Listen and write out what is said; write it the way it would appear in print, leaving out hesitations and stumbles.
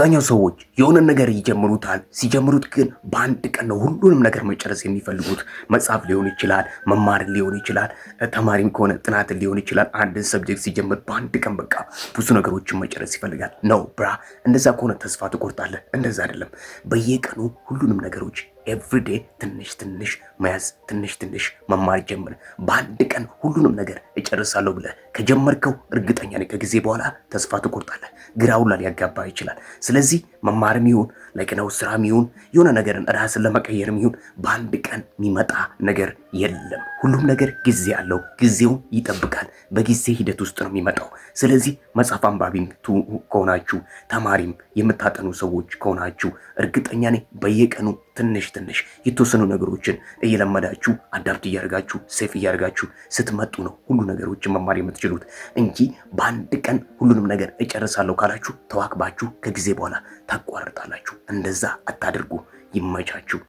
አብዛኛው ሰዎች የሆነ ነገር ይጀምሩታል። ሲጀምሩት ግን በአንድ ቀን ነው ሁሉንም ነገር መጨረስ የሚፈልጉት። መጽሐፍ ሊሆን ይችላል፣ መማርን ሊሆን ይችላል፣ ተማሪም ከሆነ ጥናትን ሊሆን ይችላል። አንድን ሰብጀክት ሲጀምር በአንድ ቀን በቃ ብዙ ነገሮችን መጨረስ ይፈልጋል። ነው ብራ፣ እንደዛ ከሆነ ተስፋ ትቆርጣለህ። እንደዛ አይደለም። በየቀኑ ሁሉንም ነገሮች ኤቭሪዴ ትንሽ ትንሽ መያዝ፣ ትንሽ ትንሽ መማር ጀምር። በአንድ ቀን ሁሉንም ነገር እጨርሳለሁ ብለህ ከጀመርከው እርግጠኛ ነኝ ከጊዜ በኋላ ተስፋ ትቆርጣለህ። ግራ ሁላ ሊያጋባ ይችላል። ስለዚህ መማርም ይሁን ለቅነው ስራም ይሁን የሆነ ነገርን ራስን ለመቀየርም ይሁን በአንድ ቀን የሚመጣ ነገር የለም። ሁሉም ነገር ጊዜ አለው። ጊዜውን ይጠብቃል። በጊዜ ሂደት ውስጥ ነው የሚመጣው። ስለዚህ መጽሐፍ አንባቢም ከሆናችሁ ተማሪም የምታጠኑ ሰዎች ከሆናችሁ እርግጠኛ ነኝ በየቀኑ ትንሽ ትንሽ የተወሰኑ ነገሮችን እየለመዳችሁ አዳፕት እያደርጋችሁ ሴፍ እያደርጋችሁ ስትመጡ ነው ሁሉ ነገሮችን መማር የምትችሉት እንጂ በአንድ ቀን ሁሉንም ነገር እጨርሳለሁ ካላችሁ ተዋክባችሁ ከጊዜ በኋላ ታቋርጣላችሁ። እንደዛ አታድርጉ። ይመቻችሁ።